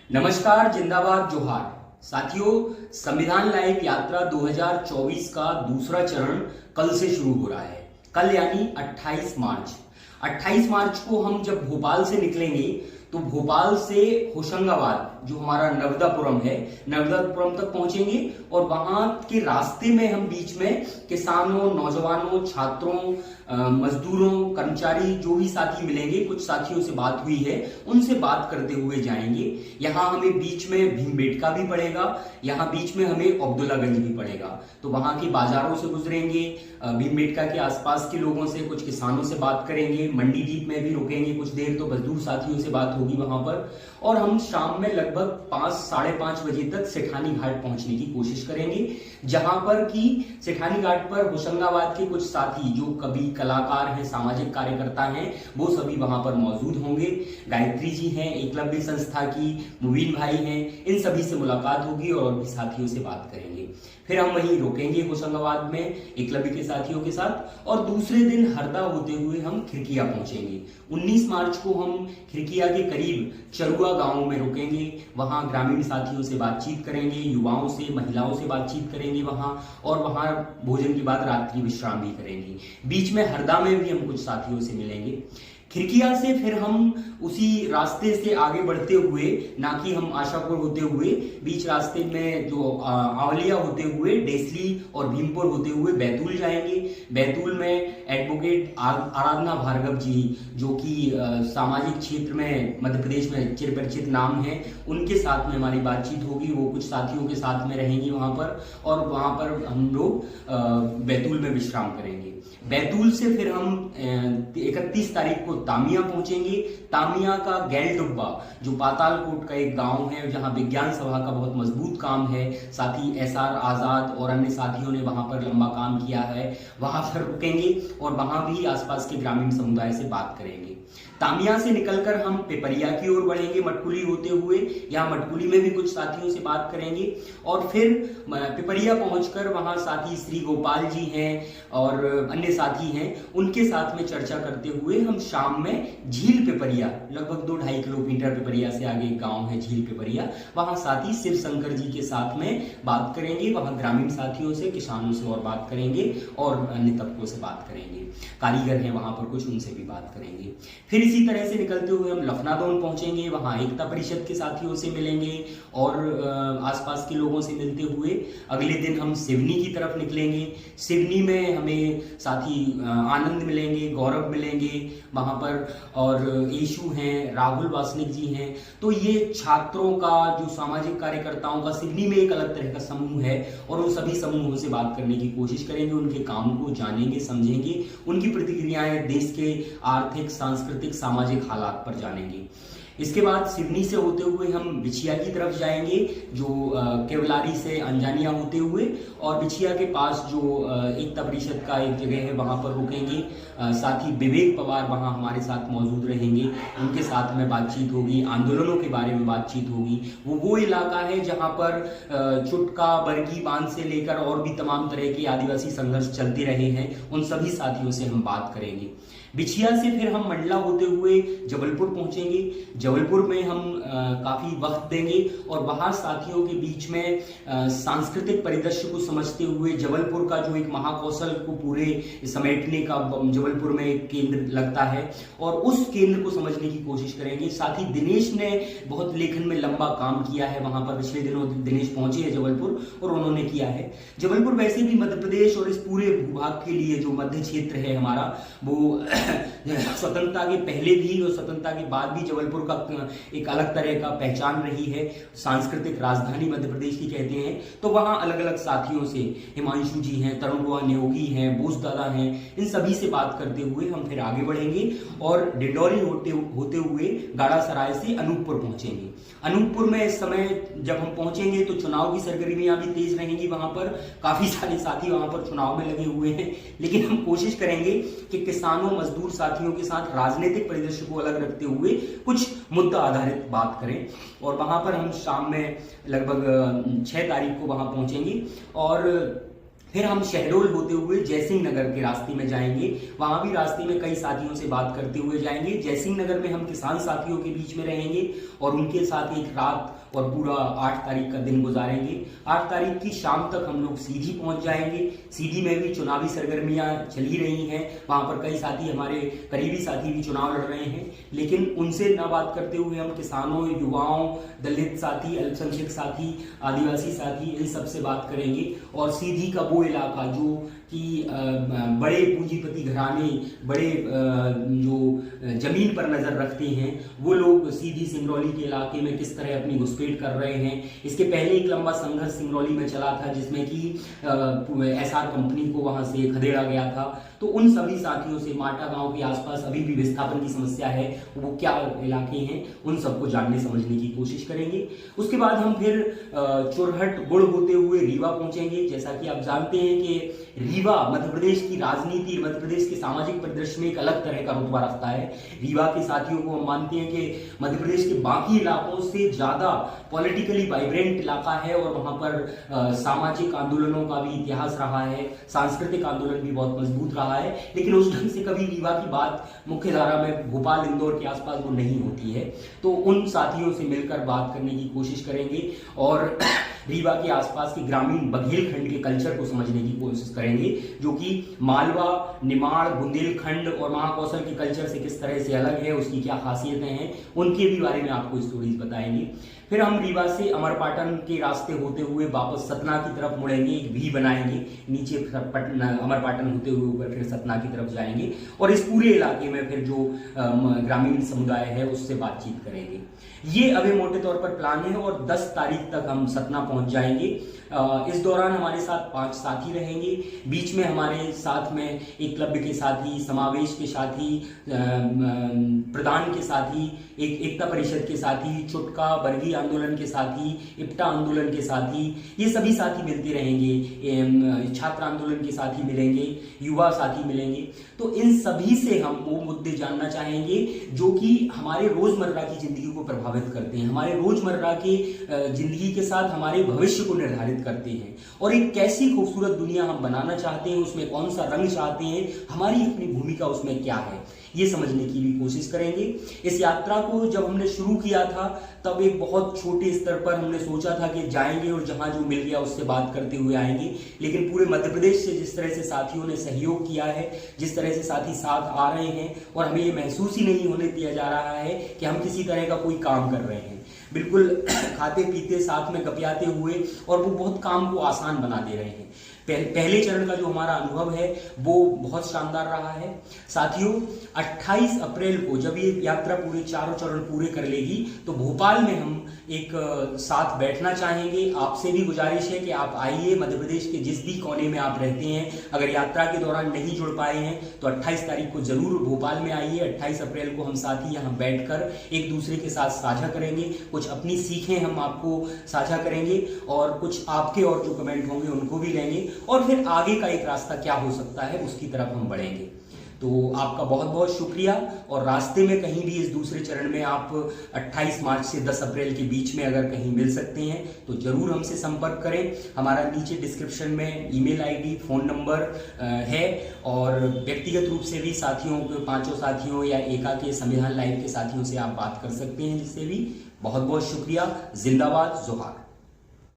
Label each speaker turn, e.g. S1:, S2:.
S1: नमस्कार, जिंदाबाद, जोहार। साथियों, संविधान लाइव यात्रा 2024 का दूसरा चरण कल से शुरू हो रहा है। कल यानी 28 मार्च। 28 मार्च को हम जब भोपाल से निकलेंगे तो भोपाल से होशंगाबाद, जो हमारा नर्मदापुरम है, नर्मदापुरम तक पहुंचेंगे और वहां के रास्ते में हम बीच में किसानों, नौजवानों, छात्रों, मजदूरों, कर्मचारी, जो भी साथी मिलेंगे, कुछ साथियों से बात हुई है, उनसे बात करते हुए जाएंगे। यहाँ हमें बीच में भीमबेटका भी पड़ेगा, यहाँ बीच में हमें अब्दुल्लागंज भी पड़ेगा। तो वहां के बाजारों से गुजरेंगे, भीमबेटका के आसपास के लोगों से, कुछ किसानों से बात करेंगे, मंडी डीप में भी रुकेंगे कुछ देर, तो मजदूर साथियों से बात होगी वहां पर। और हम शाम में लगभग 5 साढ़े 5 बजे तक सेठानी घाट पहुंचने की कोशिश करेंगे, जहां पर कि सेठानी घाट पर होशंगाबाद के कुछ साथी जो कवि, कलाकार हैं, सामाजिक कार्यकर्ता हैं, वो सभी वहां पर मौजूद होंगे। गायत्री जी हैं एकलव्य संस्था की, मुबीन भाई हैं, इन सभी से मुलाकात होगी और भी साथियों से बात करेंगे। फिर हम वहीं रुकेंगे होशंगाबाद में एकलव्य के साथियों के साथ, और दूसरे दिन हरदा होते हुए हम खिरकिया पहुंचेंगे। 19 मार्च को हम खिरकिया के करीब चरुआ गांव में रुकेंगे, वहां ग्रामीण साथियों से बातचीत करेंगे, युवाओं से, महिलाओं से बातचीत करेंगे वहां, और वहां भोजन के बाद रात्रि विश्राम भी करेंगे। बीच में हरदा में भी हम कुछ साथियों से मिलेंगे। खिरकिया से फिर हम उसी रास्ते से आगे बढ़ते हुए, ना कि हम आशापुर होते हुए, बीच रास्ते में जो आंवलिया होते हुए, डेसली और भीमपुर होते हुए बैतूल जाएंगे। बैतूल में एडवोकेट आराधना भार्गव जी, जो कि सामाजिक क्षेत्र में मध्य प्रदेश में चिरपरिचित नाम है, उनके साथ में हमारी बातचीत होगी। वो कुछ साथियों के साथ में रहेंगी वहां पर, और वहां पर हम लोग बैतूल में विश्राम करेंगे। बैतूल से फिर हम 31 तारीख को तामिया पहुंचेंगे। तामिया का गैल डुब्बा, जो पातालकोट का एक गांव है, जहां विज्ञान सभा का बहुत मजबूत काम है, साथी एसआर आजाद और अन्य साथियों ने वहां पर लंबा काम किया है, वहां पर रुकेंगे और वहां भी आसपास के ग्रामीण समुदाय से बात करेंगे। तामिया से निकलकर हम पिपरिया की ओर बढ़ेंगे, मटकुली होते हुए। यहाँ मटकुली में भी कुछ साथियों से बात करेंगे, और फिर पिपरिया पहुंचकर वहां साथी श्री गोपाल जी हैं और अन्य साथी हैं, उनके साथ में चर्चा करते हुए हम शाम में झील पिपरिया, लगभग 2-2.5 किलोमीटर पिपरिया से आगे एक गांव है झील पिपरिया, वहां साथी शिव शंकर जी के साथ में बात करेंगे। वहां ग्रामीण साथियों से, किसानों से और बात करेंगे, और अन्य तबकों से बात करेंगे। कारीगर हैं वहां पर कुछ, उनसे भी बात करेंगे। फिर इसी तरह से निकलते हुए हम लखनादौन पहुंचेंगे, वहां एकता परिषद के साथियों से मिलेंगे और आसपास के लोगों से मिलते हुए अगले दिन हम सिवनी की तरफ निकलेंगे। सिवनी में हमें साथी आनंद मिलेंगे, गौरव मिलेंगे वहां पर, और यशु हैं, राहुल वासनिक जी हैं। तो ये छात्रों का, जो सामाजिक कार्यकर्ताओं का सिवनी में एक अलग तरह का समूह है, और उन सभी समूहों से बात करने की कोशिश करेंगे, उनके काम को जानेंगे, समझेंगे, उनकी प्रतिक्रियाएं देश के आर्थिक, सांस्कृतिक, सामाजिक हालात पर जानेंगे। इसके बाद सिवनी से होते हुए हम बिछिया की तरफ जाएंगे, जो केवलारी से अंजानिया होते हुए, और बिछिया के पास जो एकता परिषद का एक जगह है, वहां पर रुकेंगे। साथी विवेक पवार वहां हमारे साथ मौजूद रहेंगे, उनके साथ में बातचीत होगी, आंदोलनों के बारे में बातचीत होगी। वो इलाका है जहां पर चुटका, बरगी बांध से लेकर और भी तमाम तरह के आदिवासी संघर्ष चलते रहे हैं, उन सभी साथियों से हम बात करेंगे। बिछिया से फिर हम मंडला होते हुए जबलपुर पहुंचेंगे। जबलपुर में हम काफी वक्त देंगे, और वहां साथियों के बीच में सांस्कृतिक परिदृश्य को समझते हुए, जबलपुर का जो एक महाकौशल को पूरे समेटने का जबलपुर में एक केंद्र लगता है, और उस केंद्र को समझने की कोशिश करेंगे। साथ ही दिनेश ने बहुत लेखन में लंबा काम किया है वहां पर, पिछले दिनों दिनेश पहुंचे हैं जबलपुर, और उन्होंने किया है। जबलपुर वैसे भी मध्य प्रदेश और इस पूरे भूभाग के लिए जो मध्य क्षेत्र है हमारा, वो स्वतंत्रता के पहले भी और स्वतंत्रता के बाद भी जबलपुर का एक अलग तरह का पहचान रही है, सांस्कृतिक राजधानी मध्य प्रदेश की कहते हैं। तो वहां अलग अलग साथियों से, हिमांशु जी हैं, तरुण कुमार नेगी हैं, बोस दादा हैं, इन सभी से बात करते हुए हम फिर आगे बढ़ेंगे, और डिंडौरी होते हुए गाड़ासराय से अनूपपुर पहुंचेंगे। अनूपपुर में इस समय जब हम पहुंचेंगे तो चुनाव की सरगर्मियां भी तेज रहेंगी वहां पर, काफी सारे साथी वहां पर चुनाव में लगे हुए हैं, लेकिन हम कोशिश करेंगे कि किसानों, मजदूर साथियों के साथ राजनीतिक परिदृश्य को अलग रखते हुए कुछ मुद्दा आधारित बात करें। और वहां पर हम शाम में लगभग 6 तारीख को वहां पहुंचेंगे, और फिर हम शहडोल होते हुए जयसिंह नगर के रास्ते में जाएंगे। वहां भी रास्ते में कई साथियों से बात करते हुए जाएंगे। जयसिंह नगर में हम किसान साथियों के बीच में रहेंगे और उनके साथ एक रात और पूरा 8 तारीख का दिन गुजारेंगे। 8 तारीख की शाम तक हम लोग सीधी पहुंच जाएंगे। सीधी में भी चुनावी सरगर्मियां चल ही रही हैं। वहां पर कई साथी, हमारे करीबी साथी भी चुनाव लड़ रहे हैं, लेकिन उनसे ना बात करते हुए हम किसानों, युवाओं, दलित साथी, अल्पसंख्यक साथी, आदिवासी साथी, इन सब से बात करेंगे। और सीधी का वो इलाका जो कि बड़े पूंजीपति घराने, बड़े जो जमीन पर नजर रखते हैं, वो लोग सीधी सिंगरौली के इलाके में किस तरह अपनी घुसपैठ कर रहे हैं। इसके पहले एक लंबा संघर्ष सिंगरौली में चला था जिसमें कि एसआर कंपनी को वहां से खदेड़ा गया था। तो उन सभी साथियों से, माटा गांव के आसपास अभी भी विस्थापन की समस्या है, वो क्या इलाके हैं, उन सबको जानने समझने की कोशिश करेंगे। उसके बाद हम फिर चोरहट गुड़ होते हुए रीवा पहुंचेंगे। जैसा कि आप जानते हैं कि रीवा मध्य प्रदेश की राजनीति, मध्य प्रदेश के सामाजिक परिदृश्य में एक अलग तरह का रुतबा रखता है। रीवा के साथियों को हम मानते हैं कि मध्य प्रदेश के बाकी इलाकों से ज्यादा पॉलिटिकली वाइब्रेंट इलाका है और वहां पर सामाजिक आंदोलनों का भी इतिहास रहा है, सांस्कृतिक आंदोलन भी बहुत मजबूत रहा है। लेकिन उस ढंग से कभी रीवा की बात मुख्य धारा में भोपाल, इंदौर के आसपास वो नहीं होती है। तो उन साथियों से मिलकर बात करने की कोशिश करेंगे और रीवा के आसपास के ग्रामीण बघेलखंड के कल्चर को समझने की कोशिश करेंगे, जो कि मालवा, निमाड़, बुंदेलखंड और महाकौशल के कल्चर से किस तरह से अलग है, उसकी क्या खासियतें हैं, उनके भी बारे में आपको स्टोरीज बताएंगे। फिर हम रीवा से अमरपाटन के रास्ते होते हुए वापस सतना की तरफ मुड़ेंगे, एक वी बनाएंगे, नीचे अमरपाटन होते हुए ऊपर फिर सतना की तरफ जाएंगे और इस पूरे इलाके में फिर जो ग्रामीण समुदाय है उससे बातचीत करेंगे। ये अभी मोटे तौर पर प्लान है और 10 तारीख तक हम सतना पहुंच जाएंगे। इस दौरान हमारे साथ 5 साथी रहेंगे। बीच में हमारे साथ में एक क्लब के साथी, समावेश के साथी, प्रदान के साथी, एक एकता परिषद के साथी, चुटका बरगी आंदोलन के साथी, इप्टा आंदोलन के साथी, ये सभी साथी मिलते रहेंगे। छात्र आंदोलन के साथी मिलेंगे, युवा साथी मिलेंगे। तो इन सभी से हम वो मुद्दे जानना चाहेंगे जो कि हमारे रोजमर्रा की जिंदगी को प्रभावित करते हैं, हमारे रोजमर्रा के जिंदगी के साथ हमारे भविष्य को निर्धारित करते हैं और एक कैसी खूबसूरत दुनिया हम बनाना चाहते हैं, उसमें कौन सा रंग चाहते हैं, हमारी अपनी भूमिका उसमें क्या है, ये समझने की भी कोशिश करेंगे। इस यात्रा को जब हमने शुरू किया था तब एक बहुत छोटे स्तर पर हमने सोचा था कि जाएंगे और जहां जो मिल गया उससे बात करते हुए आएंगे, लेकिन पूरे मध्य प्रदेश से जिस तरह से साथियों ने सहयोग किया है, जिस तरह से साथी साथ आ रहे हैं और हमें ये महसूस ही नहीं होने दिया जा रहा है कि हम किसी तरह का कोई काम कर रहे हैं, बिल्कुल खाते पीते साथ में गपियाते हुए, और वो बहुत काम को आसान बना दे रहे हैं। पहले चरण का जो हमारा अनुभव है वो बहुत शानदार रहा है। साथियों, 28 अप्रैल को जब ये यात्रा पूरे चारों चरण पूरे कर लेगी तो भोपाल में हम एक साथ बैठना चाहेंगे। आपसे भी गुजारिश है कि आप आइए, मध्य प्रदेश के जिस भी कोने में आप रहते हैं, अगर यात्रा के दौरान नहीं जुड़ पाए हैं तो 28 तारीख को जरूर भोपाल में आइए। 28 अप्रैल को हम साथी यहाँ बैठकर एक दूसरे के साथ साझा करेंगे, कुछ अपनी सीखें हम आपको साझा करेंगे और कुछ आपके और जो कमेंट होंगे उनको भी लेंगे और फिर आगे का एक रास्ता क्या हो सकता है उसकी तरफ हम बढ़ेंगे। तो आपका बहुत बहुत शुक्रिया। और रास्ते में कहीं भी इस दूसरे चरण में आप 28 मार्च से 10 अप्रैल के बीच में अगर कहीं मिल सकते हैं तो जरूर हमसे संपर्क करें। हमारा नीचे डिस्क्रिप्शन में ईमेल आईडी, फोन नंबर है और व्यक्तिगत रूप से भी साथियों को, 5 साथियों या एका के संविधान लाइव के साथियों से आप बात कर सकते हैं, जिससे भी बहुत बहुत शुक्रिया। जिंदाबाद, जोहार।